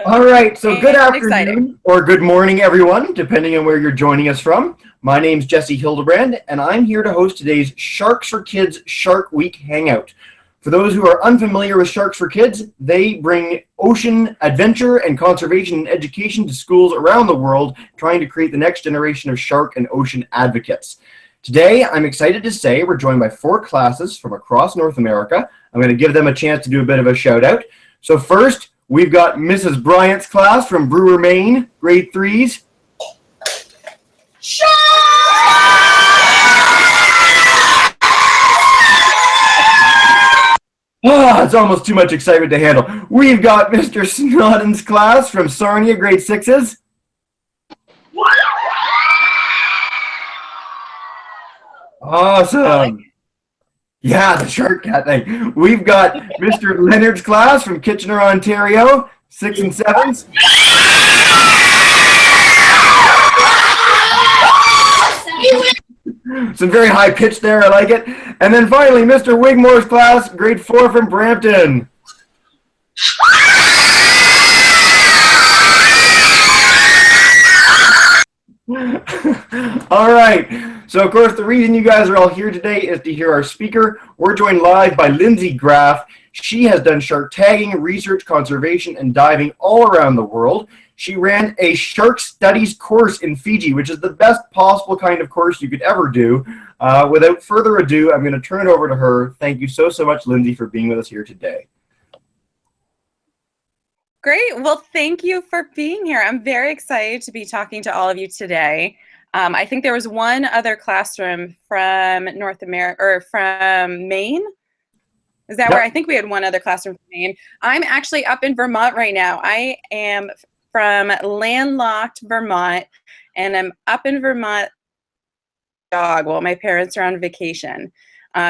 All right, so good And exciting. afternoon or good morning, everyone, depending on where you're joining us from. My name's Jesse Hildebrand, and I'm here to host today's Sharks for Kids Shark Week Hangout. For those who are unfamiliar with Sharks for Kids, they bring ocean adventure and conservation and education to schools around the world, trying to create the next generation of shark and ocean advocates. Today, I'm excited to say we're joined by 4 classes from across North America. I'm going to give them a chance to do a bit of a shout out. So first, we've got Mrs. Bryant's class from Brewer, Maine, grade 3s. It's almost too much excitement to handle. We've got Mr. Snodden's class from Sarnia, grade 6s. Awesome. Yeah, the shark cat thing. We've got Mr. Leonard's class from Kitchener, Ontario, 6 and 7s. Some very high pitch there, I like it. And then finally, Mr. Wigmore's class, grade 4 from Brampton. All right. So, of course, the reason you guys are all here today is to hear our speaker. We're joined live by Lindsay Graff. She has done shark tagging, research, conservation, and diving all around the world. She ran a shark studies course in Fiji, which is the best possible kind of course you could ever do. Without further ado, I'm going to turn it over to her. Thank you so much, Lindsay, for being with us here today. Great. Well, thank you for being here. I'm very excited to be talking to all of you today. I think there was one other classroom from North America or from Maine. Is that where I think we had one other classroom from Maine? I'm actually up in Vermont right now. I am from landlocked Vermont, and I'm up in Vermont dog while my parents are on vacation.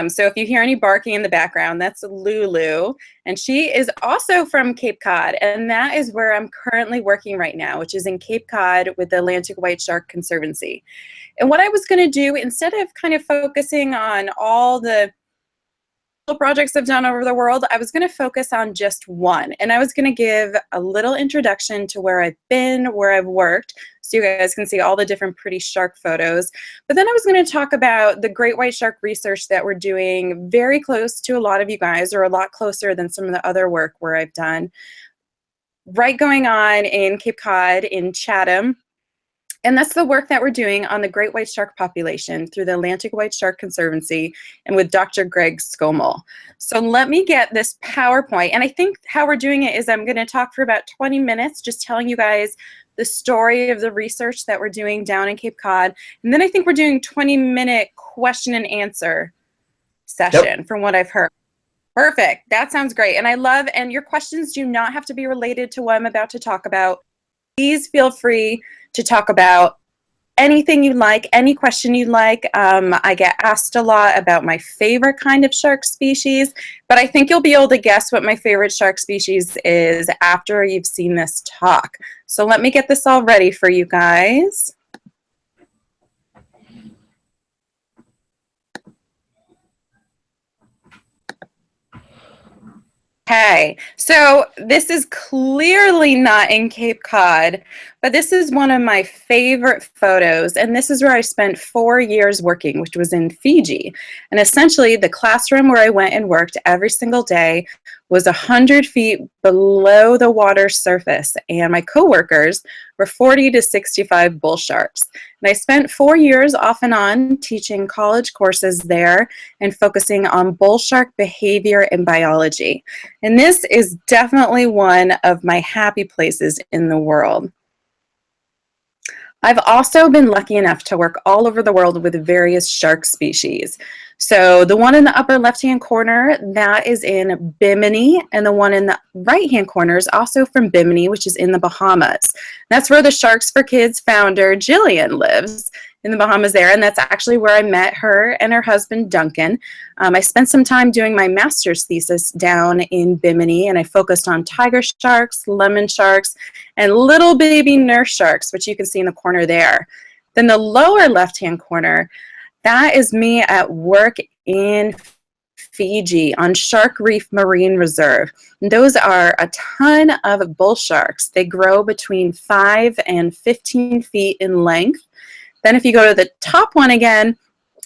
So if you hear any barking in the background, that's Lulu, and she is also from Cape Cod, and that is where I'm currently working right now, which is in Cape Cod with the Atlantic White Shark Conservancy. And what I was going to do, instead of kind of focusing on all the projects I've done over the world, I was going to focus on just one, and I was going to give a little introduction to where I've been, where I've worked, so you guys can see all the different pretty shark photos. But then I was going to talk about the great white shark research that we're doing very close to a lot of you guys, or a lot closer than some of the other work where I've done, right going on in Cape Cod, in Chatham. And that's the work that we're doing on the great white shark population through the Atlantic White Shark Conservancy and with Dr. Greg Scommel. So let me get this PowerPoint. And I think how we're doing it is I'm going to talk for about 20 minutes, just telling you guys the story of the research that we're doing down in Cape Cod. And then I think we're doing 20-minute question and answer session from what I've heard. Perfect. That sounds great. And I love, and your questions do not have to be related to what I'm about to talk about. Please feel free to talk about anything you like, any question you like. I get asked a lot about my favorite kind of shark species, but I think you'll be able to guess what my favorite shark species is after you've seen this talk. So let me get this all ready for you guys. Okay, so this is clearly not in Cape Cod, but this is one of my favorite photos, and this is where I spent 4 years working, which was in Fiji. And essentially, the classroom where I went and worked every single day was 100 feet below the water surface, and my coworkers were 40 to 65 bull sharks. And I spent 4 years off and on teaching college courses there and focusing on bull shark behavior and biology. And this is definitely one of my happy places in the world. I've also been lucky enough to work all over the world with various shark species. So the one in the upper left-hand corner, that is in Bimini, and the one in the right-hand corner is also from Bimini, which is in the Bahamas. That's where the Sharks4Kids founder, Jillian, lives, in the Bahamas there, and that's actually where I met her and her husband, Duncan. I spent some time doing my master's thesis down in Bimini, and I focused on tiger sharks, lemon sharks, and little baby nurse sharks, which you can see in the corner there. Then the lower left-hand corner, that is me at work in Fiji on Shark Reef Marine Reserve. And those are a ton of bull sharks. They grow between 5 and 15 feet in length. Then if you go to the top one again,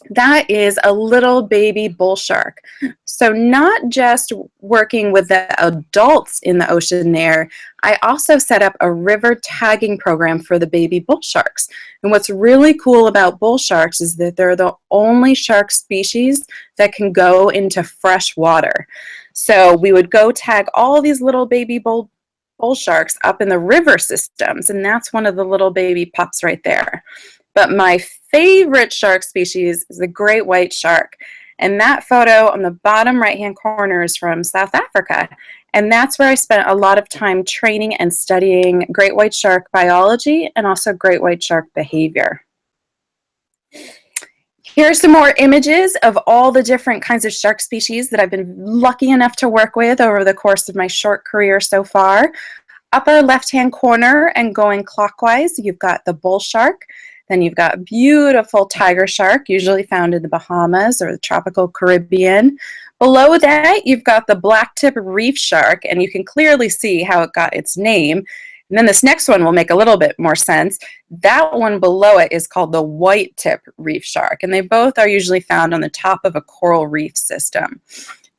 that is a little baby bull shark. So not just working with the adults in the ocean there, I also set up a river tagging program for the baby bull sharks. And what's really cool about bull sharks is that they're the only shark species that can go into fresh water. So we would go tag all these little baby bull sharks up in the river systems, and that's one of the little baby pups right there. But my favorite shark species is the great white shark. And that photo on the bottom right-hand corner is from South Africa. And that's where I spent a lot of time training and studying great white shark biology and also great white shark behavior. Here's some more images of all the different kinds of shark species that I've been lucky enough to work with over the course of my short career so far. Upper left-hand corner and going clockwise, you've got the bull shark. Then you've got beautiful tiger shark, usually found in the Bahamas or the tropical Caribbean. Below that, you've got the black-tip reef shark, and you can clearly see how it got its name. And then this next one will make a little bit more sense. That one below it is called the white-tip reef shark, and they both are usually found on the top of a coral reef system.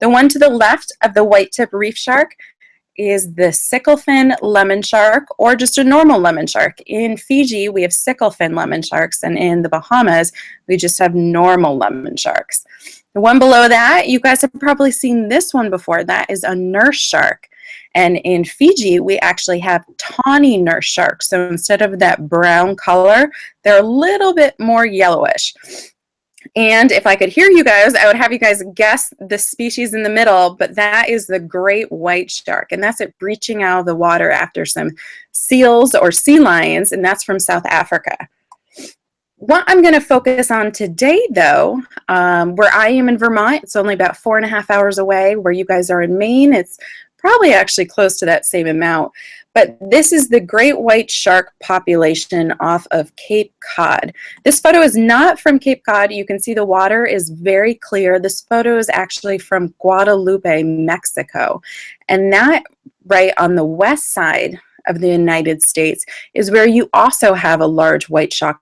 The one to the left of the white-tip reef shark is the sicklefin lemon shark, or just a normal lemon shark. In Fiji, we have sicklefin lemon sharks, and in the Bahamas, we just have normal lemon sharks. The one below that, you guys have probably seen this one before. That is a nurse shark. And in Fiji, we actually have tawny nurse sharks. So instead of that brown color, they're a little bit more yellowish. And if I could hear you guys, I would have you guys guess the species in the middle, but that is the great white shark, and that's it breaching out of the water after some seals or sea lions, and that's from South Africa. What I'm going to focus on today, though, where I am in Vermont, it's only about 4.5 hours away. Where you guys are in Maine, it's probably actually close to that same amount. But this is the great white shark population off of Cape Cod. This photo is not from Cape Cod. You can see the water is very clear. This photo is actually from Guadalupe, Mexico. And that right on the west side of the United States is where you also have a large white shark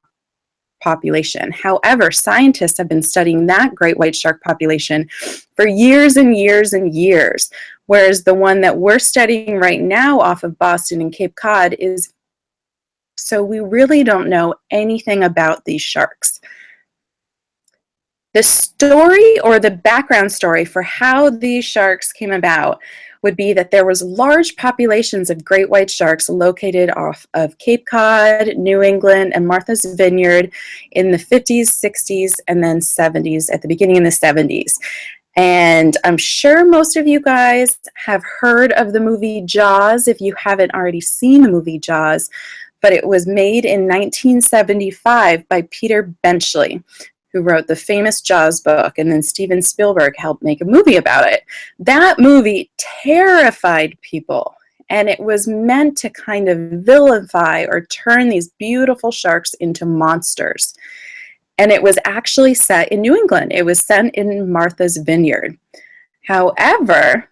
population. However, scientists have been studying that great white shark population for years and years and years, whereas the one that we're studying right now off of Boston and Cape Cod is, so we really don't know anything about these sharks. The story, or the background story for how these sharks came about, would be that there was large populations of great white sharks located off of Cape Cod, New England, and Martha's Vineyard in the 50s, 60s, and then 70s, at the beginning of the 70s. And I'm sure most of you guys have heard of the movie Jaws, if you haven't already seen the movie Jaws, but it was made in 1975 by Peter Benchley, who wrote the famous Jaws book, and then Steven Spielberg helped make a movie about it. That movie terrified people, and it was meant to kind of vilify or turn these beautiful sharks into monsters. And it was actually set in New England. It was set in Martha's Vineyard. However,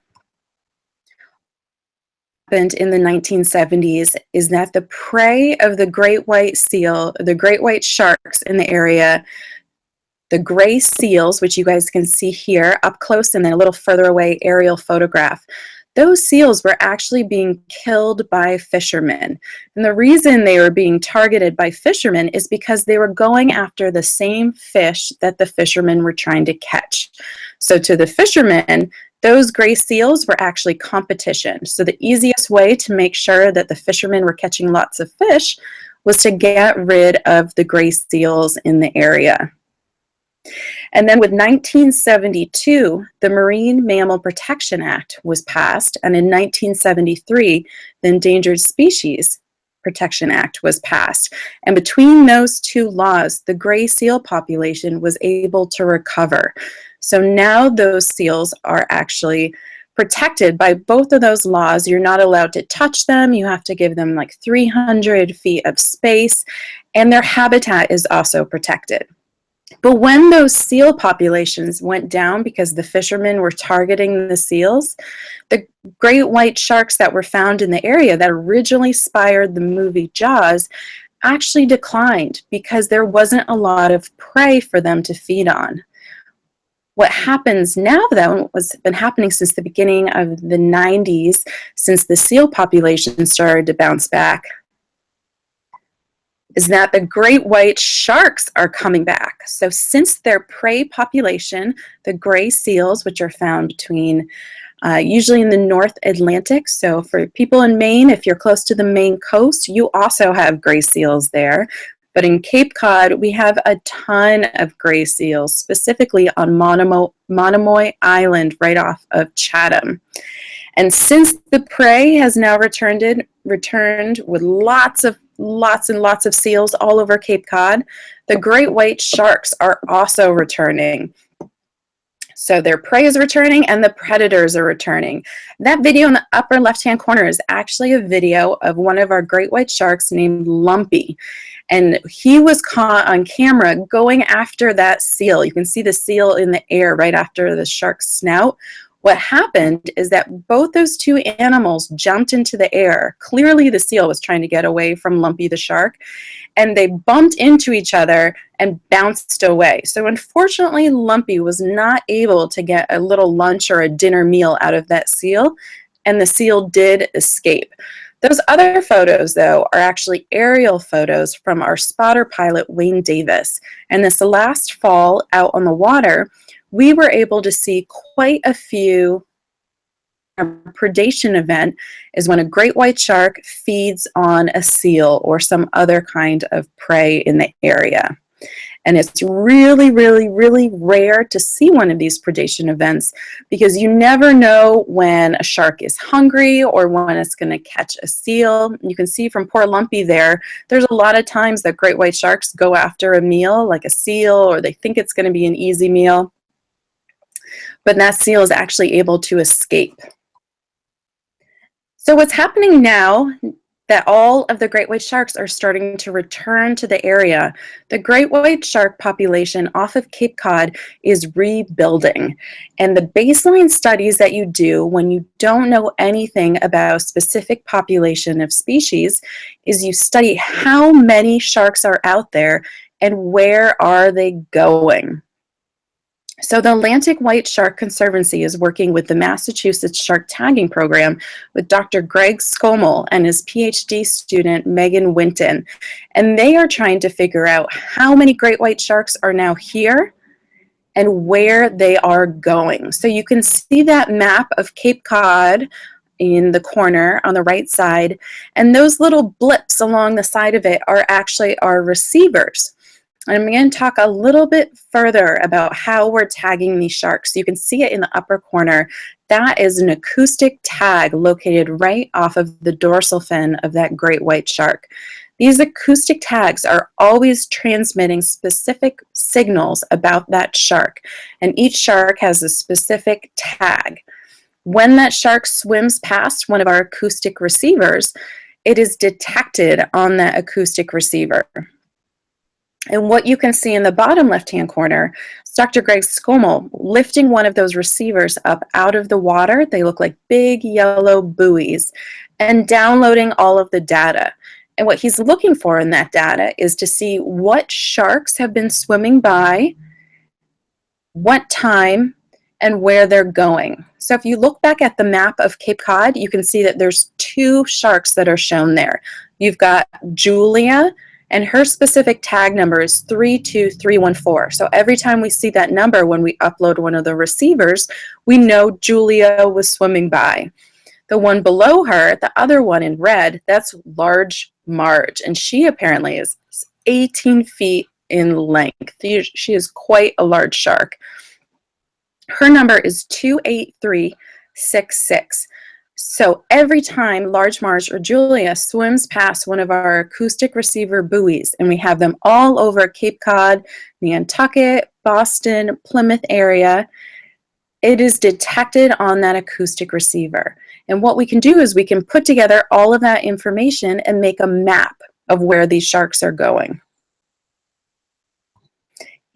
what happened in the 1970s is that the prey of the great white seal, the great white sharks in the area, the gray seals, which you guys can see here up close and then a little further away aerial photograph, those seals were actually being killed by fishermen. And the reason they were being targeted by fishermen is because they were going after the same fish that the fishermen were trying to catch. So to the fishermen, those gray seals were actually competition. So the easiest way to make sure that the fishermen were catching lots of fish was to get rid of the gray seals in the area. And then with 1972, the Marine Mammal Protection Act was passed, and in 1973, the Endangered Species Protection Act was passed. And between those two laws, the gray seal population was able to recover. So now those seals are actually protected by both of those laws. You're not allowed to touch them. You have to give them like 300 feet of space, and their habitat is also protected. But when those seal populations went down because the fishermen were targeting the seals, the great white sharks that were found in the area that originally inspired the movie Jaws actually declined because there wasn't a lot of prey for them to feed on. What happens now, though, what's been happening since the beginning of the 90s, since the seal population started to bounce back, is that the great white sharks are coming back. So since their prey population, the gray seals, which are found between usually in the North Atlantic. So for people in Maine, if you're close to the Maine coast, you also have gray seals there. But in Cape Cod, we have a ton of gray seals, specifically on Monomoy Island, right off of Chatham. And since the prey has now returned with lots and lots of seals all over Cape Cod, the great white sharks are also returning. So their prey is returning and the predators are returning. That video in the upper left-hand corner is actually a video of one of our great white sharks named Lumpy. And he was caught on camera going after that seal. You can see the seal in the air right after the shark's snout. What happened is that both those two animals jumped into the air. Clearly the seal was trying to get away from Lumpy the shark, and they bumped into each other and bounced away. So unfortunately, Lumpy was not able to get a little lunch or a dinner meal out of that seal, and the seal did escape. Those other photos, though, are actually aerial photos from our spotter pilot, Wayne Davis. And this last fall out on the water, we were able to see quite a few. A predation event is when a great white shark feeds on a seal or some other kind of prey in the area. And it's really, really, really rare to see one of these predation events because you never know when a shark is hungry or when it's going to catch a seal. You can see from poor Lumpy there's a lot of times that great white sharks go after a meal like a seal, or they think it's going to be an easy meal. But that seal is actually able to escape. So what's happening now that all of the great white sharks are starting to return to the area, the great white shark population off of Cape Cod is rebuilding. And the baseline studies that you do when you don't know anything about a specific population of species is you study how many sharks are out there and where are they going. So the Atlantic White Shark Conservancy is working with the Massachusetts Shark Tagging Program with Dr. Greg Skomel and his PhD student, Megan Winton. And they are trying to figure out how many great white sharks are now here and where they are going. So you can see that map of Cape Cod in the corner on the right side. And those little blips along the side of it are actually our receivers. And I'm going to talk a little bit further about how we're tagging these sharks. You can see it in the upper corner. That is an acoustic tag located right off of the dorsal fin of that great white shark. These acoustic tags are always transmitting specific signals about that shark, and each shark has a specific tag. When that shark swims past one of our acoustic receivers, it is detected on that acoustic receiver. And what you can see in the bottom left-hand corner is Dr. Greg Skomel lifting one of those receivers up out of the water. They look like big yellow buoys, and downloading all of the data. And what he's looking for in that data is to see what sharks have been swimming by, what time, and where they're going. So if you look back at the map of Cape Cod, you can see that there's two sharks that are shown there. You've got Julia, and her specific tag number is 32314. So every time we see that number when we upload one of the receivers, we know Julia was swimming by. The one below her, the other one in red, that's Large Marge, and she apparently is 18 feet in length. She is quite a large shark. Her number is 28366. So every time Large Marge or Julia swims past one of our acoustic receiver buoys, and we have them all over Cape Cod, Nantucket, Boston, Plymouth area, it is detected on that acoustic receiver. And what we can do is we can put together all of that information and make a map of where these sharks are going.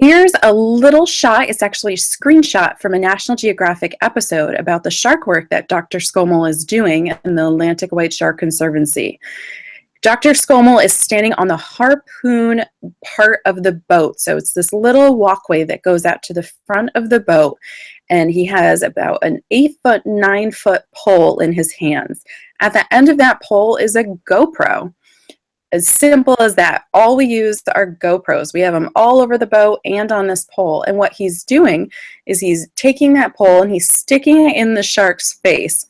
Here's a little shot. It's actually a screenshot from a National Geographic episode about the shark work that Dr. Scommel is doing in the Atlantic White Shark Conservancy. Dr. Scommel is standing on the harpoon part of the boat. So it's this little walkway that goes out to the front of the boat. And he has about an 8-foot, 9-foot pole in his hands. At the end of that pole is a GoPro. As simple as that. All we use are GoPros. We have them all over the boat and on this pole. And what he's doing is he's taking that pole and he's sticking it in the shark's face.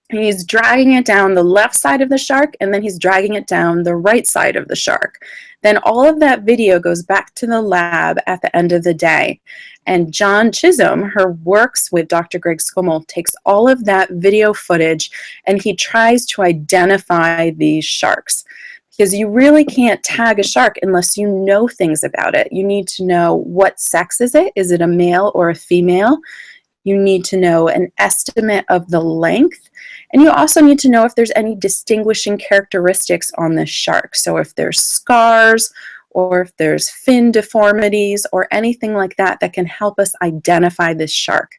He's dragging it down the left side of the shark, and then he's dragging it down the right side of the shark. Then all of that video goes back to the lab at the end of the day. And John Chisholm, who works with Dr. Greg Scommel, takes all of that video footage and he tries to identify these sharks. Because you really can't tag a shark unless you know things about it. You need to know what sex is it? Is it a male or a female? You need to know an estimate of the length. And you also need to know if there's any distinguishing characteristics on the shark. So if there's scars or if there's fin deformities or anything like that that can help us identify this shark.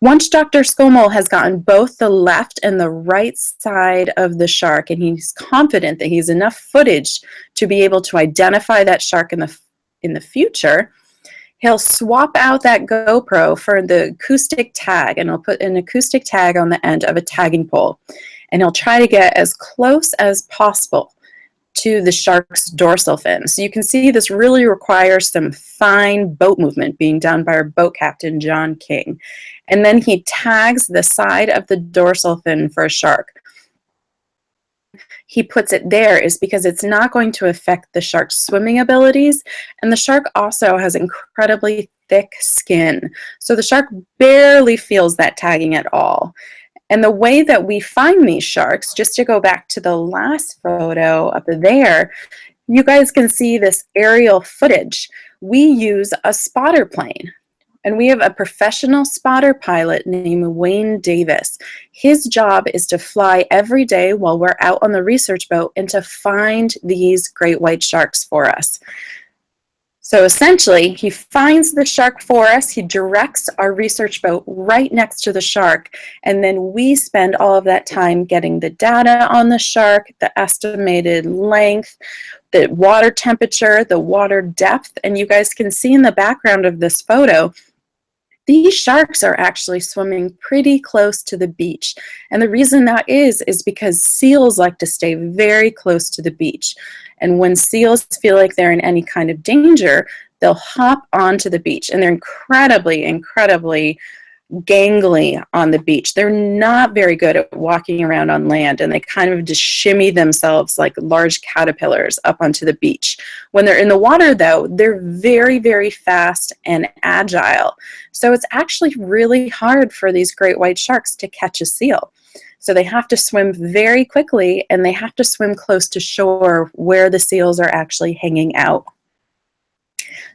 Once Dr. Scommel has gotten both the left and the right side of the shark, and he's confident that he has enough footage to be able to identify that shark in the future, he'll swap out that GoPro for the acoustic tag, and he'll put an acoustic tag on the end of a tagging pole. And he'll try to get as close as possible to the shark's dorsal fin. So you can see this really requires some fine boat movement being done by our boat captain, John King. And then he tags the side of the dorsal fin for a shark. He puts it there is because it's not going to affect the shark's swimming abilities. And the shark also has incredibly thick skin. So the shark barely feels that tagging at all. And the way that we find these sharks, just to go back to the last photo up there, you guys can see this aerial footage. We use a spotter plane. And we have a professional spotter pilot named Wayne Davis. His job is to fly every day while we're out on the research boat and to find these great white sharks for us. So essentially, he finds the shark for us, he directs our research boat right next to the shark, and then we spend all of that time getting the data on the shark, the estimated length, the water temperature, the water depth, and you guys can see in the background of this photo, these sharks are actually swimming pretty close to the beach. And the reason that is because seals like to stay very close to the beach. And when seals feel like they're in any kind of danger, they'll hop onto the beach. And they're incredibly, incredibly gangly on the beach. They're not very good at walking around on land, and they kind of just shimmy themselves like large caterpillars up onto the beach. When they're in the water, though, they're very, very fast and agile. So it's actually really hard for these great white sharks to catch a seal. So they have to swim very quickly, and they have to swim close to shore where the seals are actually hanging out.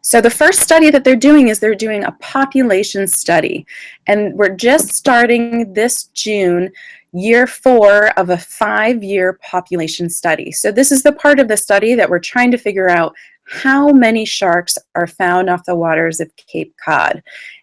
So the first study that they're doing is they're doing a population study. And we're just starting this June, year 4 of a 5-year population study. So this is the part of the study that we're trying to figure out how many sharks are found off the waters of Cape Cod.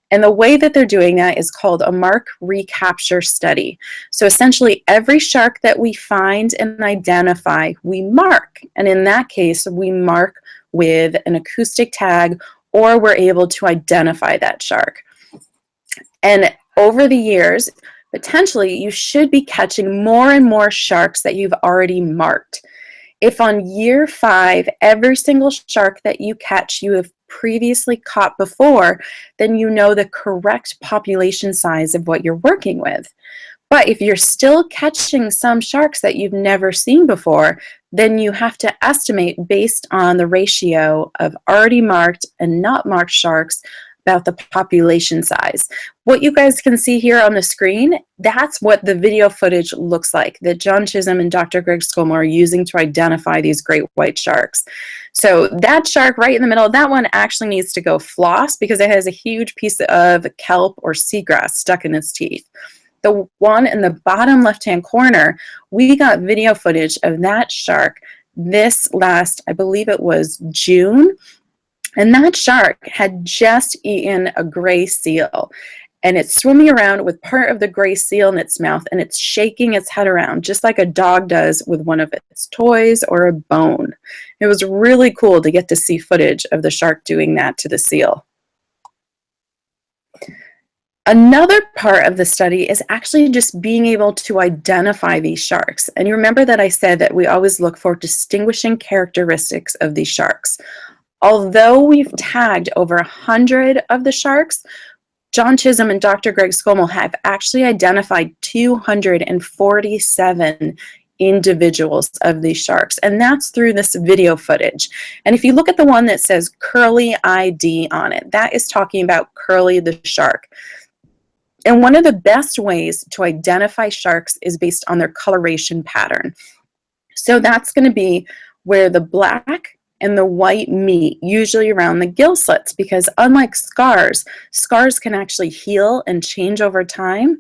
And the way that they're doing that is called a mark recapture study. So essentially every shark that we find and identify, we mark. And in that case, we mark with an acoustic tag, or we're able to identify that shark. And over the years, potentially you should be catching more and more sharks that you've already marked. If on year 5, every single shark that you catch you have previously caught before, then you know the correct population size of what you're working with. But if you're still catching some sharks that you've never seen before, then you have to estimate based on the ratio of already marked and not marked sharks about the population size. What you guys can see here on the screen, that's what the video footage looks like that John Chisholm and Dr. Greg Scommel are using to identify these great white sharks. So that shark right in the middle, that one actually needs to go floss because it has a huge piece of kelp or seagrass stuck in its teeth. The one in the bottom left-hand corner, we got video footage of that shark this last, I believe it was June. And that shark had just eaten a gray seal. And it's swimming around with part of the gray seal in its mouth, and it's shaking its head around just like a dog does with one of its toys or a bone. It was really cool to get to see footage of the shark doing that to the seal. Another part of the study is actually just being able to identify these sharks. And you remember that I said that we always look for distinguishing characteristics of these sharks. Although we've tagged over 100 of the sharks, John Chisholm and Dr. Greg Scommel have actually identified 247 individuals of these sharks, and that's through this video footage. And if you look at the one that says Curly ID on it, that is talking about Curly the shark. And one of the best ways to identify sharks is based on their coloration pattern. So that's going to be where the black and the white meet, usually around the gill slits, because unlike scars can actually heal and change over time.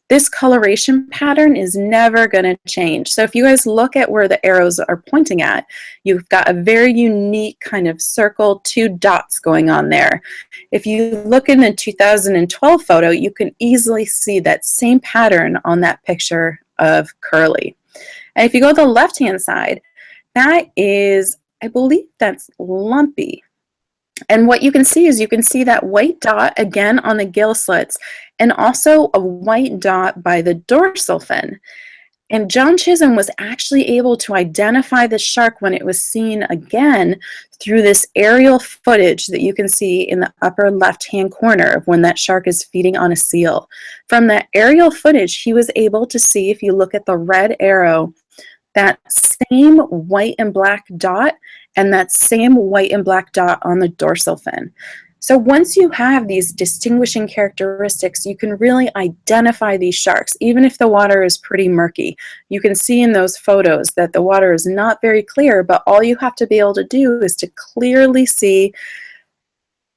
This coloration pattern is never going to change. So if you guys look at where the arrows are pointing at, you've got a very unique kind of circle, 2 dots going on there. If you look in the 2012 photo, you can easily see that same pattern on that picture of Curly. And if you go to the left-hand side, that is, I believe that's Lumpy. And what you can see is you can see that white dot again on the gill slits, and also a white dot by the dorsal fin. And John Chisholm was actually able to identify the shark when it was seen again through this aerial footage that you can see in the upper left-hand corner of when that shark is feeding on a seal. From that aerial footage, he was able to see, if you look at the red arrow, that same white and black dot and that same white and black dot on the dorsal fin. So once you have these distinguishing characteristics, you can really identify these sharks, even if the water is pretty murky. You can see in those photos that the water is not very clear, but all you have to be able to do is to clearly see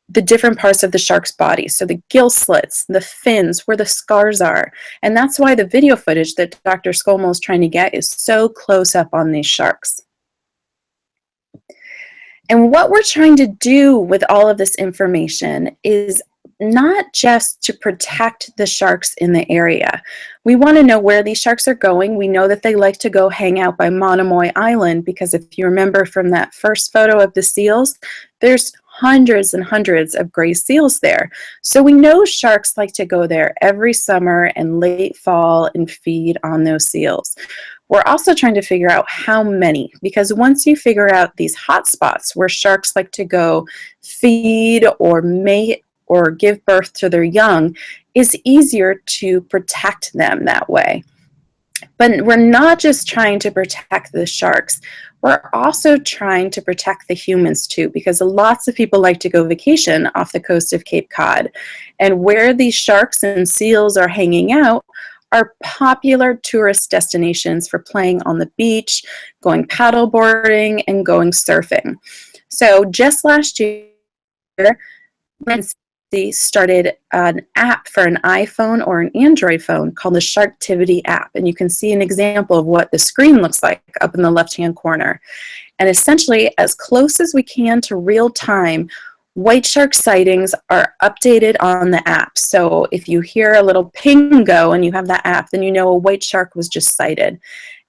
the different parts of the shark's body. So the gill slits, the fins, where the scars are. And that's why the video footage that Dr. Scommel is trying to get is so close up on these sharks. And what we're trying to do with all of this information is not just to protect the sharks in the area. We want to know where these sharks are going. We know that they like to go hang out by Monomoy Island, because if you remember from that first photo of the seals, there's hundreds and hundreds of gray seals there. So we know sharks like to go there every summer and late fall and feed on those seals. We're also trying to figure out how many, because once you figure out these hot spots where sharks like to go feed or mate or give birth to their young, it's easier to protect them that way. But we're not just trying to protect the sharks, we're also trying to protect the humans too, because lots of people like to go vacation off the coast of Cape Cod. And where these sharks and seals are hanging out are popular tourist destinations for playing on the beach, going paddle boarding, and going surfing. So just last year, Lindsay started an app for an iPhone or an Android phone called the Sharktivity app. And you can see an example of what the screen looks like up in the left-hand corner. And essentially, as close as we can to real time, white shark sightings are updated on the app. So if you hear a little ping go and you have that app, then you know a white shark was just sighted.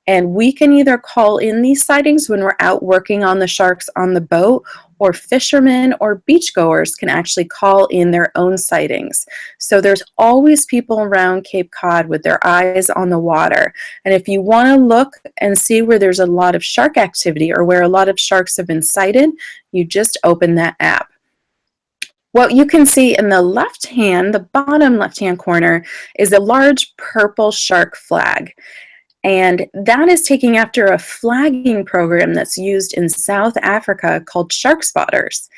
And we can either call in these sightings when we're out working on the sharks on the boat, or fishermen or beachgoers can actually call in their own sightings. So there's always people around Cape Cod with their eyes on the water. And if you want to look and see where there's a lot of shark activity or where a lot of sharks have been sighted, you just open that app. What you can see in the left hand, the bottom left-hand corner, is a large purple shark flag. And that is taking after a flagging program that's used in South Africa called Shark Spotters.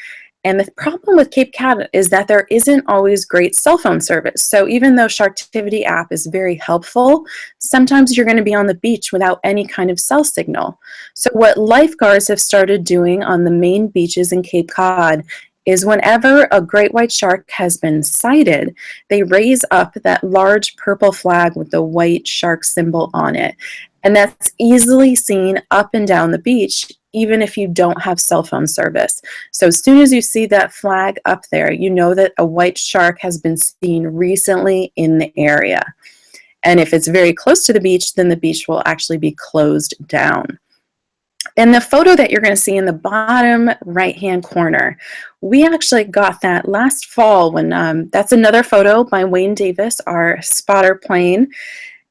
And the problem with Cape Cod is that there isn't always great cell phone service. So even though Sharktivity app is very helpful, sometimes you're going to be on the beach without any kind of cell signal. So what lifeguards have started doing on the main beaches in Cape Cod is whenever a great white shark has been sighted, they raise up that large purple flag with the white shark symbol on it. And that's easily seen up and down the beach, even if you don't have cell phone service. So as soon as you see that flag up there, you know that a white shark has been seen recently in the area. And if it's very close to the beach, then the beach will actually be closed down. And the photo that you're going to see in the bottom right-hand corner, we actually got that last fall when, that's another photo by Wayne Davis, our spotter plane.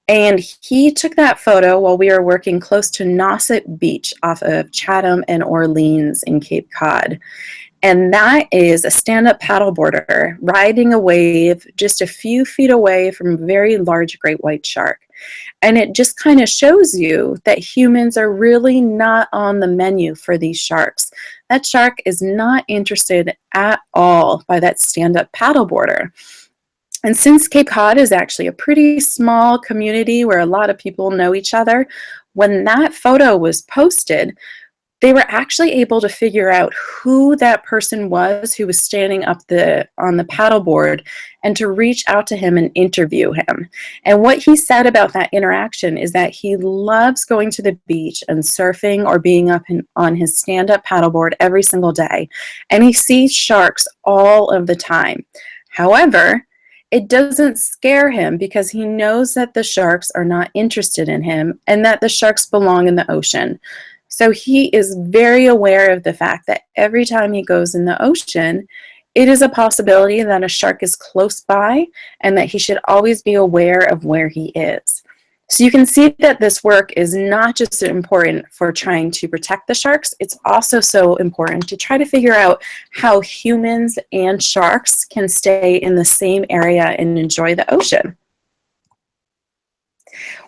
And he took that photo while we were working close to Nauset Beach off of Chatham and Orleans in Cape Cod. And that is a stand-up paddleboarder riding a wave just a few feet away from a very large great white shark. And it just kind of shows you that humans are really not on the menu for these sharks. That shark is not interested at all by that stand-up paddleboarder. And since Cape Cod is actually a pretty small community where a lot of people know each other, when that photo was posted, they were actually able to figure out who that person was who was standing up on the paddleboard and to reach out to him and interview him. And what he said about that interaction is that he loves going to the beach and surfing or being up on his stand-up paddleboard every single day. And he sees sharks all of the time. However, it doesn't scare him because he knows that the sharks are not interested in him and that the sharks belong in the ocean. So he is very aware of the fact that every time he goes in the ocean, it is a possibility that a shark is close by and that he should always be aware of where he is. So you can see that this work is not just important for trying to protect the sharks, it's also so important to try to figure out how humans and sharks can stay in the same area and enjoy the ocean.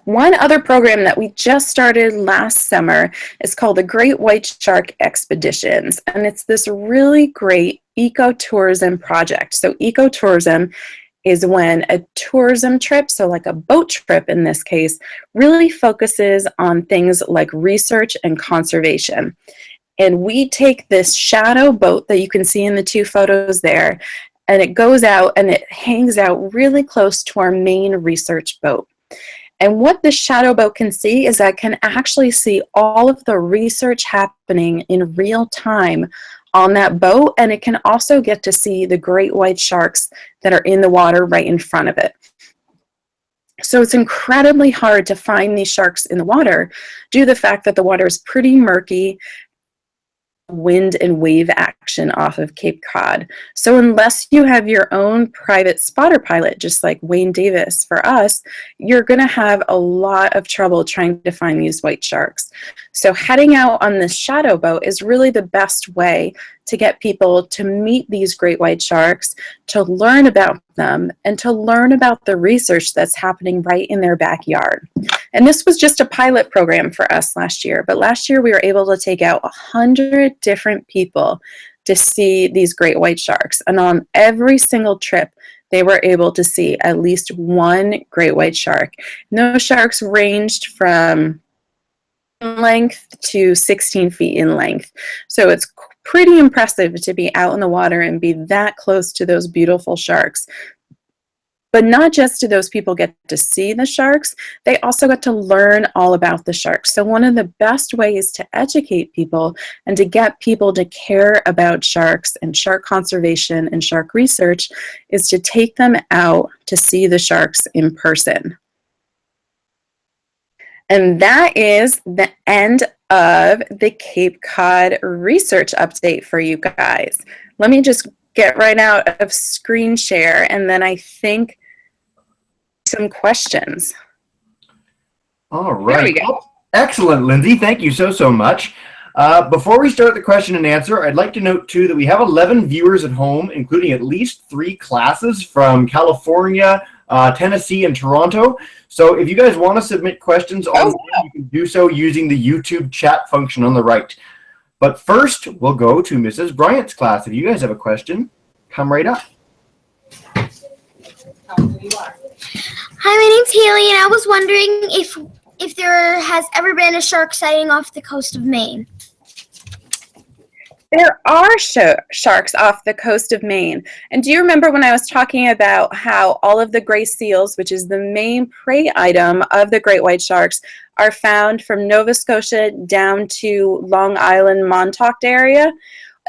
One other program that we just started last summer is called the Great White Shark Expeditions, and it's this really great ecotourism project. So ecotourism is when a tourism trip, so like a boat trip in this case, really focuses on things like research and conservation. And we take this shadow boat that you can see in the two photos there, and it goes out and it hangs out really close to our main research boat. And what the shadow boat can see is that it can actually see all of the research happening in real time on that boat, and it can also get to see the great white sharks that are in the water right in front of it. So it's incredibly hard to find these sharks in the water due to the fact that the water is pretty murky, wind and wave action off of Cape Cod. So unless you have your own private spotter pilot, just like Wayne Davis for us, you're going to have a lot of trouble trying to find these white sharks. So heading out on this shadow boat is really the best way to get people to meet these great white sharks, to learn about them, and to learn about the research that's happening right in their backyard. And this was just a pilot program for us last year, but last year we were able to take out 100 different people to see these great white sharks. And on every single trip, they were able to see at least one great white shark. And those sharks ranged from length to 16 feet in length. So it's pretty impressive to be out in the water and be that close to those beautiful sharks. But not just do those people get to see the sharks, they also get to learn all about the sharks. So one of the best ways to educate people and to get people to care about sharks and shark conservation and shark research is to take them out to see the sharks in person. And that is the end of the Cape Cod research update for you guys. Let me just get right out of screen share, and then I think some questions. All right. There we go. Excellent, Lindsay. Thank you so much. Before we start the question and answer, I'd like to note, too, that we have 11 viewers at home, including at least 3 classes from California, Tennessee, and Toronto. So if you guys want to submit questions online, you can do so using the YouTube chat function on the right. But first, we'll go to Mrs. Bryant's class. If you guys have a question, come right up. Hi, my name's Haley, and I was wondering if there has ever been a shark sighting off the coast of Maine. There are sharks off the coast of Maine. And do you remember when I was talking about how all of the gray seals, which is the main prey item of the great white sharks, are found from Nova Scotia down to Long Island, Montauk area?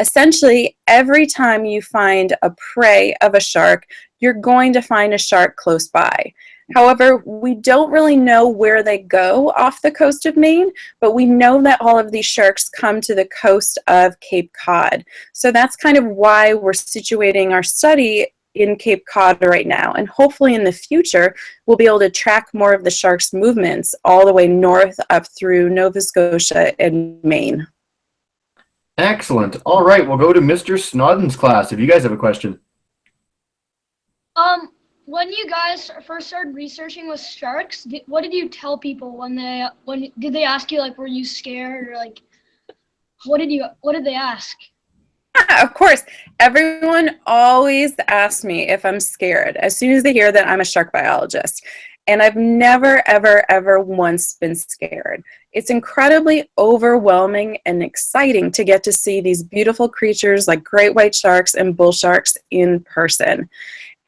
Essentially, every time you find a prey of a shark, you're going to find a shark close by. However, we don't really know where they go off the coast of Maine, but we know that all of these sharks come to the coast of Cape Cod. So that's kind of why we're situating our study in Cape Cod right now. And hopefully in the future, we'll be able to track more of the sharks' movements all the way north up through Nova Scotia and Maine. Excellent. All right, we'll go to Mr. Snodden's class if you guys have a question. When you guys first started researching with sharks, what did you tell people when did they ask you, like, were you scared, or like what did they ask? Yeah, of course. Everyone always asks me if I'm scared as soon as they hear that I'm a shark biologist. And I've never, ever, ever once been scared. It's incredibly overwhelming and exciting to get to see these beautiful creatures like great white sharks and bull sharks in person.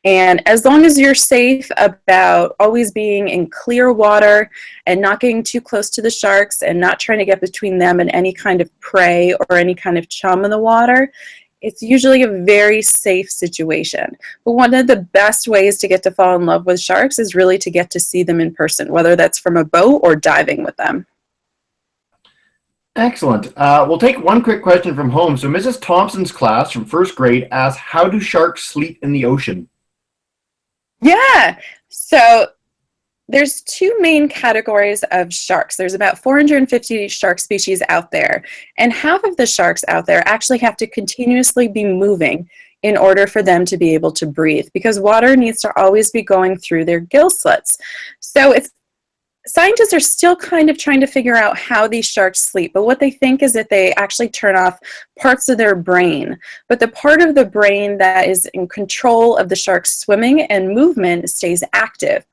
And as long as you're safe about always being in clear water and not getting too close to the sharks and not trying to get between them and any kind of prey or any kind of chum in the water, it's usually a very safe situation. But one of the best ways to get to fall in love with sharks is really to get to see them in person, whether that's from a boat or diving with them. Excellent. We'll take one quick question from home. So Mrs. Thompson's class from first grade asks, how do sharks sleep in the ocean? Yeah, so there's two main categories of sharks. There's about 450 shark species out there, and half of the sharks out there actually have to continuously be moving in order for them to be able to breathe, because water needs to always be going through their gill slits. So scientists are still kind of trying to figure out how these sharks sleep, but what they think is that they actually turn off parts of their brain. But the part of the brain that is in control of the shark's swimming and movement stays active,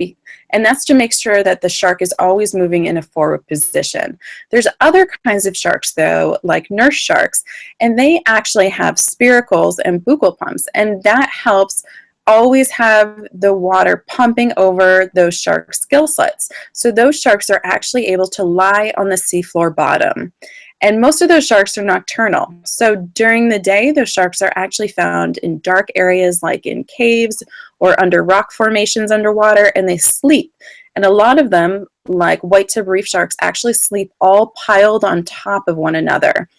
and that's to make sure that the shark is always moving in a forward position. There's other kinds of sharks, though, like nurse sharks, and they actually have spiracles and buccal pumps, and that helps always have the water pumping over those sharks' gill slits. So those sharks are actually able to lie on the seafloor bottom. And most of those sharks are nocturnal. So during the day, those sharks are actually found in dark areas like in caves or under rock formations underwater, and they sleep. And a lot of them, like white-tip reef sharks, actually sleep all piled on top of one another,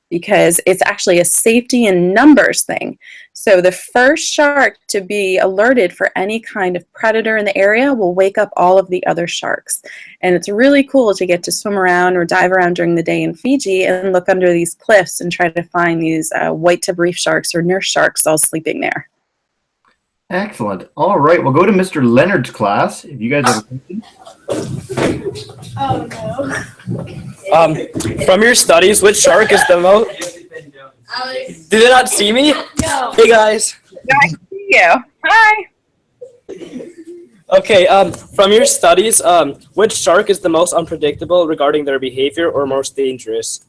because it's actually a safety in numbers thing. So the first shark to be alerted for any kind of predator in the area will wake up all of the other sharks. And it's really cool to get to swim around or dive around during the day in Fiji and look under these cliffs and try to find these white-tip reef sharks or nurse sharks all sleeping there. Excellent. All right, we'll go to Mr. Leonard's class if you guys have a question. Oh no. From your studies, which shark is the most? Did they not see me? No. Hey guys. Nice to see you. Hi. Okay. From your studies, which shark is the most unpredictable regarding their behavior or most dangerous?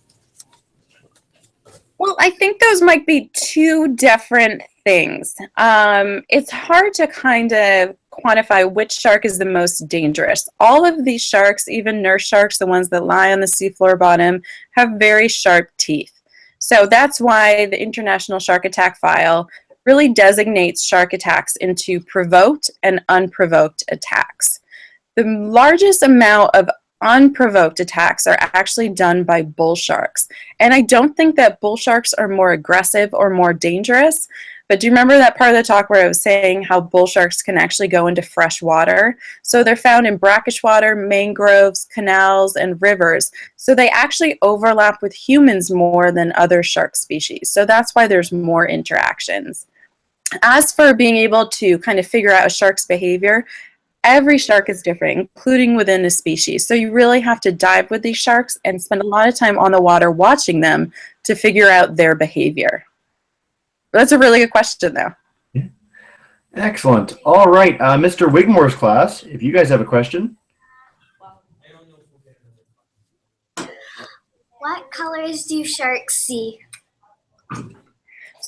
Well, I think those might be two different things. It's hard to kind of quantify which shark is the most dangerous. All of these sharks, even nurse sharks, the ones that lie on the seafloor bottom, have very sharp teeth. So that's why the International Shark Attack File really designates shark attacks into provoked and unprovoked attacks. The largest amount of unprovoked attacks are actually done by bull sharks. And I don't think that bull sharks are more aggressive or more dangerous. But do you remember that part of the talk where I was saying how bull sharks can actually go into fresh water? So they're found in brackish water, mangroves, canals, and rivers. So they actually overlap with humans more than other shark species. So that's why there's more interactions. As for being able to kind of figure out a shark's behavior, every shark is different, including within a species. So you really have to dive with these sharks and spend a lot of time on the water watching them to figure out their behavior. That's a really good question, though. Yeah. Excellent. All right, Mr. Wigmore's class, if you guys have a question. What colors do sharks see?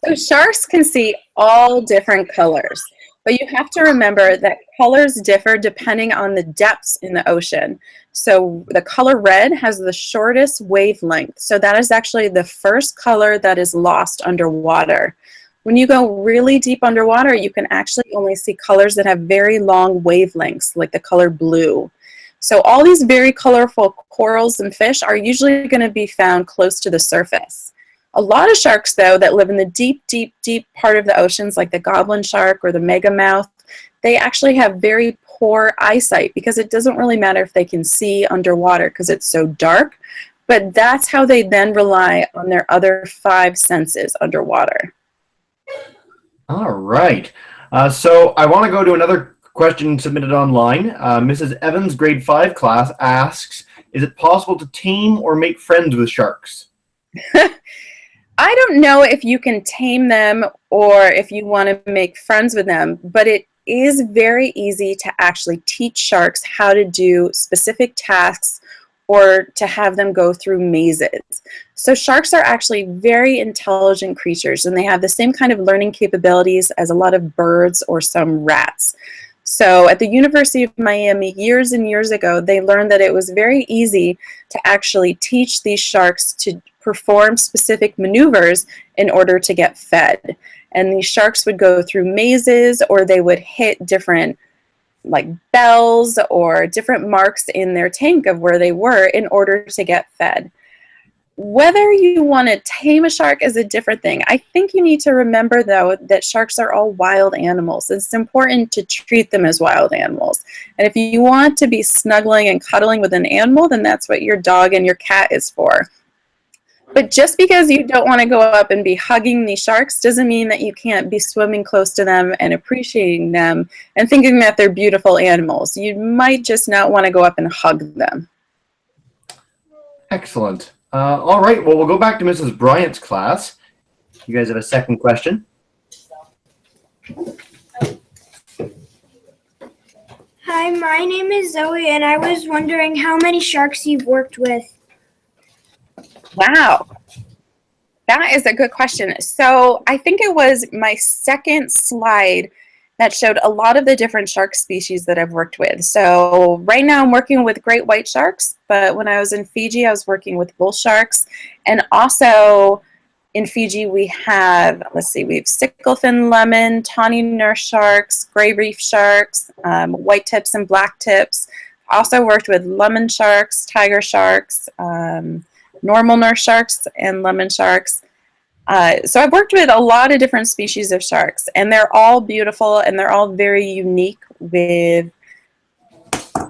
So sharks can see all different colors, but you have to remember that colors differ depending on the depths in the ocean. So the color red has the shortest wavelength. So that is actually the first color that is lost underwater. When you go really deep underwater, you can actually only see colors that have very long wavelengths, like the color blue. So all these very colorful corals and fish are usually going to be found close to the surface. A lot of sharks, though, that live in the deep, deep, deep part of the oceans, like the goblin shark or the megamouth, they actually have very poor eyesight because it doesn't really matter if they can see underwater because it's so dark. But that's how they then rely on their other 5 senses underwater. All right. So I want to go to another question submitted online. Mrs. Evans' grade 5 class asks, is it possible to tame or make friends with sharks? I don't know if you can tame them or if you want to make friends with them, but it is very easy to actually teach sharks how to do specific tasks or to have them go through mazes. So sharks are actually very intelligent creatures, and they have the same kind of learning capabilities as a lot of birds or some rats. So at the University of Miami years and years ago, they learned that it was very easy to actually teach these sharks to perform specific maneuvers in order to get fed. And these sharks would go through mazes, or they would hit different like bells or different marks in their tank of where they were in order to get fed. Whether you want to tame a shark is a different thing. I think you need to remember, though, that sharks are all wild animals. It's important to treat them as wild animals. And if you want to be snuggling and cuddling with an animal, then that's what your dog and your cat is for. But just because you don't want to go up and be hugging these sharks doesn't mean that you can't be swimming close to them and appreciating them and thinking that they're beautiful animals. You might just not want to go up and hug them. Excellent. All right, well, we'll go back to Mrs. Bryant's class. You guys have a second question? Hi, my name is Zoe, and I was wondering how many sharks you've worked with. Wow, that is a good question. So I think it was my second slide that showed a lot of the different shark species that I've worked with. So right now I'm working with great white sharks, but when I was in Fiji, I was working with bull sharks. And also in Fiji, we have, we have sicklefin lemon, tawny nurse sharks, gray reef sharks, white tips and black tips. Also worked with lemon sharks, tiger sharks, normal nurse sharks, and lemon sharks. So I've worked with a lot of different species of sharks, and they're all beautiful, and they're all very unique with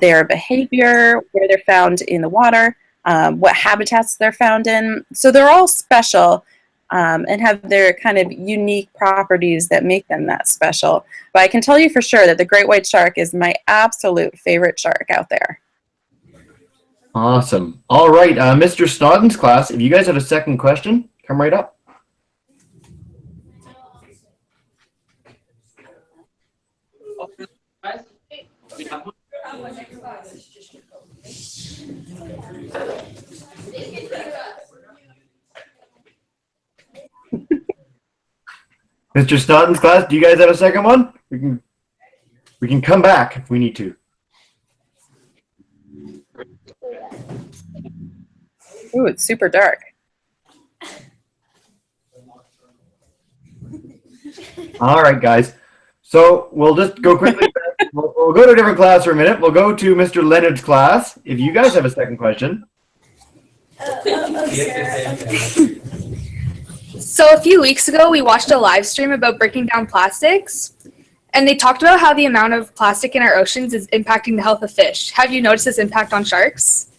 their behavior, where they're found in the water, what habitats they're found in. So they're all special and have their kind of unique properties that make them that special. But I can tell you for sure that the great white shark is my absolute favorite shark out there. Awesome. All right, Mr. Snodden's class, if you guys have a second question, come right up. Mr. Snodden's class, do you guys have a second one? We can come back if we need to. Ooh, it's super dark. All right, guys. So we'll just go quickly. We'll go to a different class for a minute. We'll go to Mr. Leonard's class. If you guys have a second question. So a few weeks ago, we watched a live stream about breaking down plastics, and they talked about how the amount of plastic in our oceans is impacting the health of fish. Have you noticed this impact on sharks?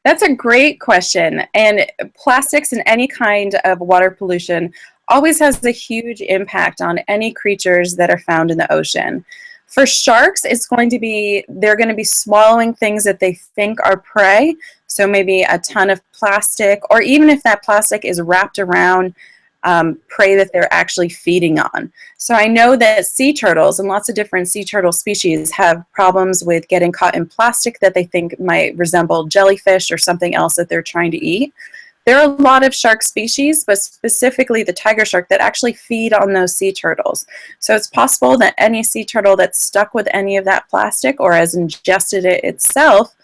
That's a great question. And plastics and any kind of water pollution always has a huge impact on any creatures that are found in the ocean. For sharks, they're going to be swallowing things that they think are prey. So maybe a ton of plastic, or even if that plastic is wrapped around prey that they're actually feeding on. So I know that sea turtles and lots of different sea turtle species have problems with getting caught in plastic that they think might resemble jellyfish or something else that they're trying to eat. There are a lot of shark species, but specifically the tiger shark, that actually feed on those sea turtles. So it's possible that any sea turtle that's stuck with any of that plastic or has ingested it itself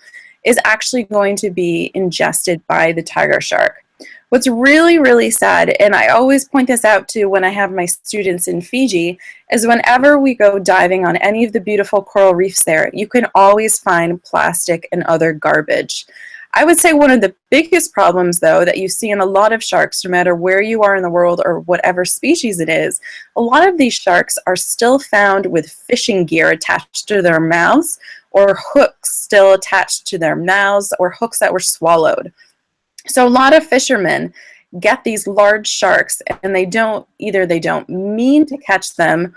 is actually going to be ingested by the tiger shark. What's really, really sad, and I always point this out to when I have my students in Fiji, is whenever we go diving on any of the beautiful coral reefs there, you can always find plastic and other garbage. I would say one of the biggest problems, though, that you see in a lot of sharks, no matter where you are in the world or whatever species it is, a lot of these sharks are still found with fishing gear attached to their mouths, or hooks still attached to their mouths, or hooks that were swallowed. So a lot of fishermen get these large sharks and either they don't mean to catch them,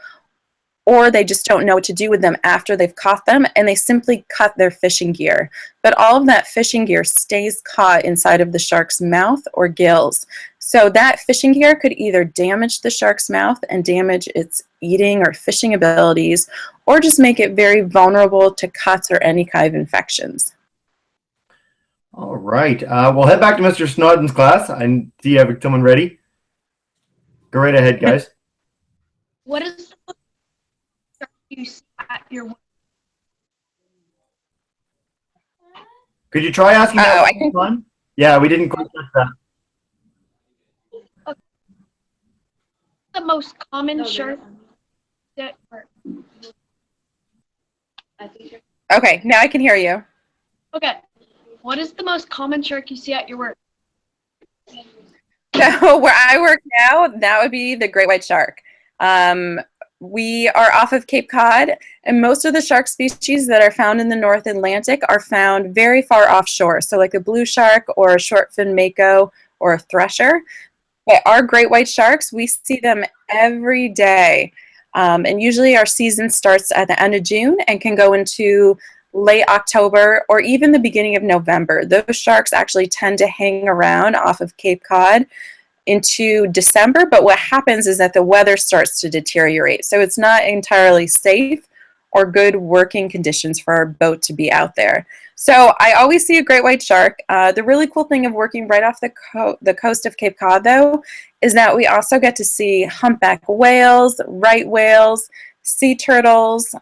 or they just don't know what to do with them after they've caught them, and they simply cut their fishing gear. But all of that fishing gear stays caught inside of the shark's mouth or gills. So that fishing gear could either damage the shark's mouth and damage its eating or fishing abilities, or just make it very vulnerable to cuts or any kind of infections. All right. We'll head back to Mr. Snodden's class. I see you have someone ready. Go right ahead, guys. What is the most shark you see at your work? Could you try asking that I think one? Yeah, we didn't quite get that. The most common shark at work. Okay, now I can hear you. Okay. What is the most common shark you see at your work? So where I work now, that would be the great white shark. We are off of Cape Cod, and most of the shark species that are found in the North Atlantic are found very far offshore. So like a blue shark or a short fin mako or a thresher. But our great white sharks, we see them every day. And usually our season starts at the end of June and can go into late October or even the beginning of November. Those sharks actually tend to hang around off of Cape Cod into December, but what happens is that the weather starts to deteriorate. So it's not entirely safe or good working conditions for our boat to be out there. So I always see a great white shark. The really cool thing of working right off the coast of Cape Cod, though, is that we also get to see humpback whales, right whales, sea turtles.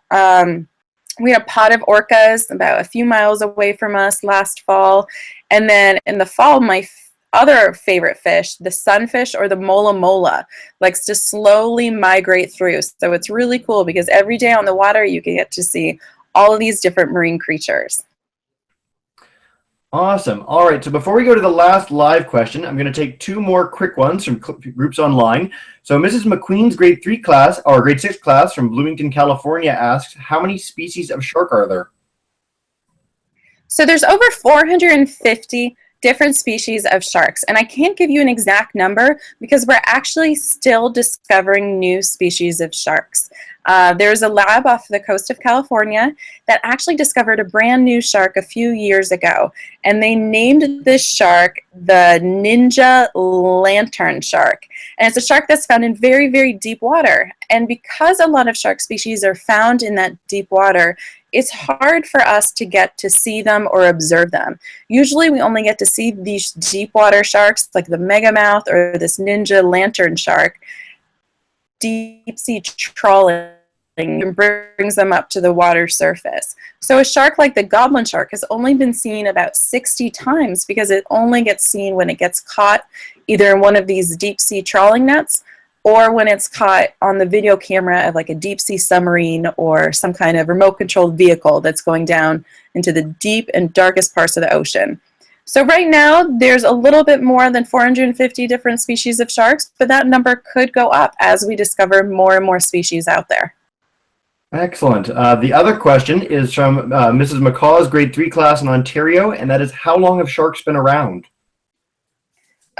We had a pod of orcas about a few miles away from us last fall. And then in the fall, my other favorite fish, the sunfish or the mola mola, likes to slowly migrate through. So it's really cool because every day on the water, you can get to see all of these different marine creatures. Awesome. All right. So before we go to the last live question, I'm going to take two more quick ones from groups online. So Mrs. McQueen's grade 3 class, or grade 6 class from Bloomington, California asks, how many species of shark are there? So there's over 450 different species of sharks, and I can't give you an exact number because we're actually still discovering new species of sharks. There's a lab off the coast of California that actually discovered a brand new shark a few years ago, and they named this shark the ninja lantern shark. And it's a shark that's found in very, very deep water. And because a lot of shark species are found in that deep water, it's hard for us to get to see them or observe them. Usually we only get to see these deep water sharks like the megamouth or this ninja lantern shark deep sea trawling and brings them up to the water surface. So a shark like the goblin shark has only been seen about 60 times because it only gets seen when it gets caught either in one of these deep sea trawling nets or when it's caught on the video camera of like a deep sea submarine or some kind of remote controlled vehicle that's going down into the deep and darkest parts of the ocean. So right now, there's a little bit more than 450 different species of sharks, but that number could go up as we discover more and more species out there. Excellent. The other question is from Mrs. McCaw's grade 3 class in Ontario, and that is, how long have sharks been around?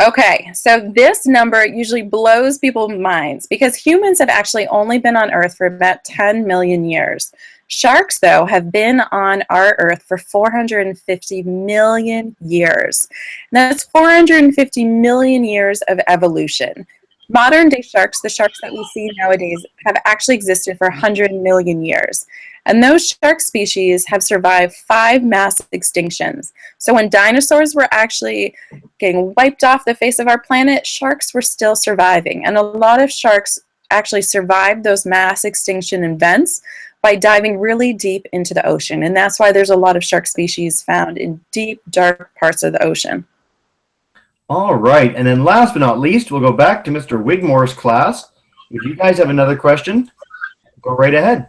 Okay, so this number usually blows people's minds because humans have actually only been on Earth for about 10 million years. Sharks, though, have been on our Earth for 450 million years. That's 450 million years of evolution. Modern day sharks, the sharks that we see nowadays, have actually existed for 100 million years. And those shark species have survived 5 mass extinctions. So when dinosaurs were actually getting wiped off the face of our planet, sharks were still surviving. And a lot of sharks actually survived those mass extinction events by diving really deep into the ocean. And that's why there's a lot of shark species found in deep, dark parts of the ocean. All right, and then last but not least, we'll go back to Mr. Wigmore's class. If you guys have another question, go right ahead.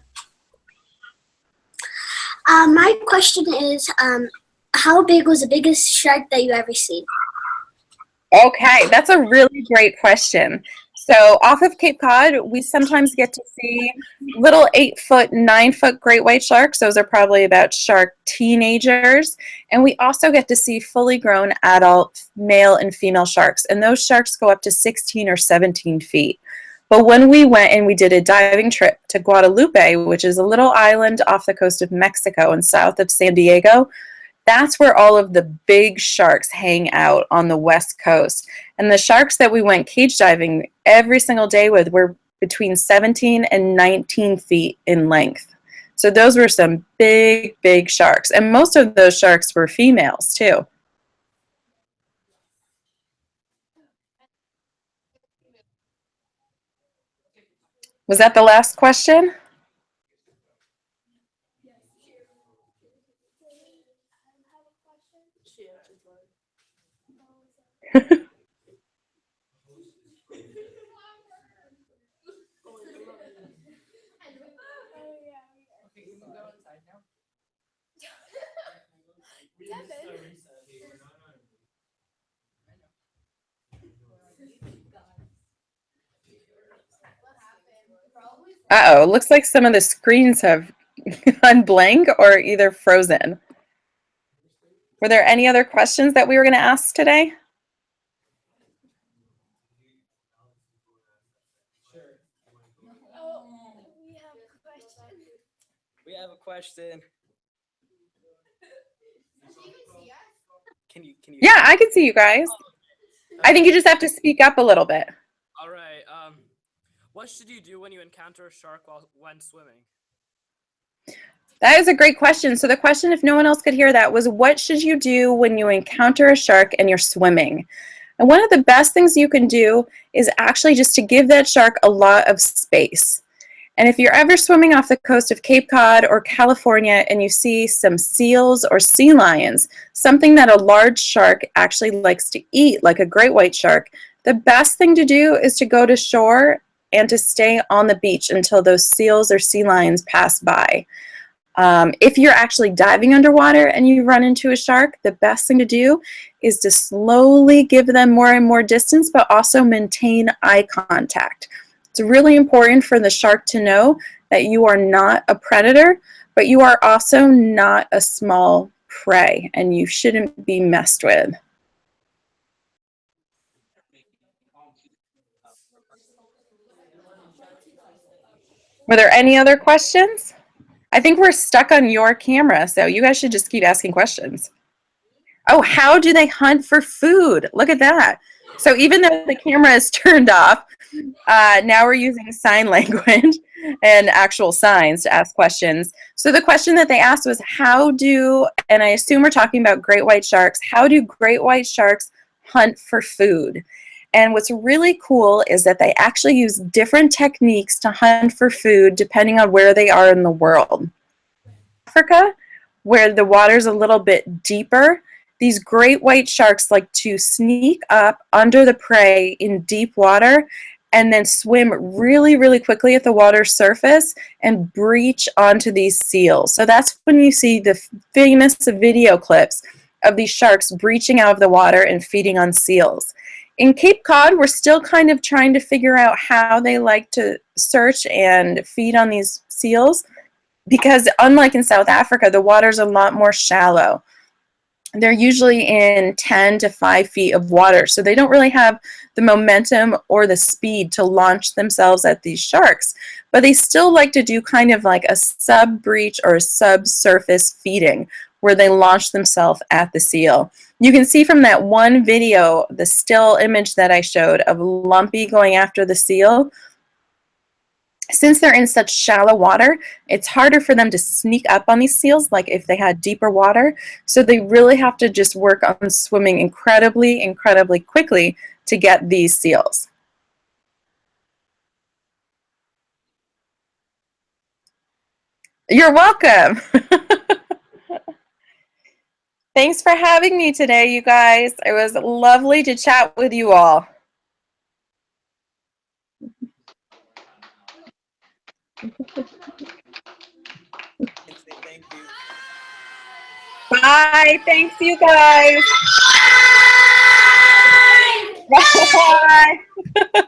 My question is, how big was the biggest shark that you ever seen? Okay, that's a really great question. So off of Cape Cod, we sometimes get to see little 8-foot, 9-foot great white sharks. Those are probably about shark teenagers. And we also get to see fully grown adult male and female sharks. And those sharks go up to 16 or 17 feet. But when we went and we did a diving trip to Guadalupe, which is a little island off the coast of Mexico and south of San Diego, that's where all of the big sharks hang out on the west coast. And the sharks that we went cage diving every single day with were between 17 and 19 feet in length. So those were some big, big sharks. And most of those sharks were females too. Was that the last question? Uh-oh, looks like some of the screens have gone blank or either frozen. Were there any other questions that we were going to ask today? We have a question. Can you Yeah, I can see you guys. I think you just have to speak up a little bit. All right. What should you do when you encounter a shark when swimming? That is a great question. So the question, if no one else could hear that, was what should you do when you encounter a shark and you're swimming? And one of the best things you can do is actually just to give that shark a lot of space. And if you're ever swimming off the coast of Cape Cod or California and you see some seals or sea lions, something that a large shark actually likes to eat, like a great white shark, the best thing to do is to go to shore and to stay on the beach until those seals or sea lions pass by. If you're actually diving underwater and you run into a shark, the best thing to do is to slowly give them more and more distance, but also maintain eye contact. It's really important for the shark to know that you are not a predator, but you are also not a small prey, and you shouldn't be messed with. Were there any other questions? I think we're stuck on your camera, so you guys should just keep asking questions. Oh, how do they hunt for food? Look at that. So even though the camera is turned off, now we're using sign language and actual signs to ask questions. So the question that they asked was and I assume we're talking about great white sharks, how do great white sharks hunt for food? And what's really cool is that they actually use different techniques to hunt for food depending on where they are in the world. Africa, where the water's a little bit deeper, these great white sharks like to sneak up under the prey in deep water and then swim really, really quickly at the water's surface and breach onto these seals. So that's when you see the famous video clips of these sharks breaching out of the water and feeding on seals. In Cape Cod, we're still kind of trying to figure out how they like to search and feed on these seals because unlike in South Africa, the water's a lot more shallow. They're usually in 10 to 5 feet of water, so they don't really have the momentum or the speed to launch themselves at these sharks, but they still like to do kind of like a sub-breach or a subsurface feeding, where they launch themselves at the seal. You can see from that one video, the still image that I showed of Lumpy going after the seal. Since they're in such shallow water, it's harder for them to sneak up on these seals like if they had deeper water. So they really have to just work on swimming incredibly, incredibly quickly to get these seals. You're welcome. Thanks for having me today, you guys. It was lovely to chat with you all. Bye. Thanks, you guys. Bye. Bye.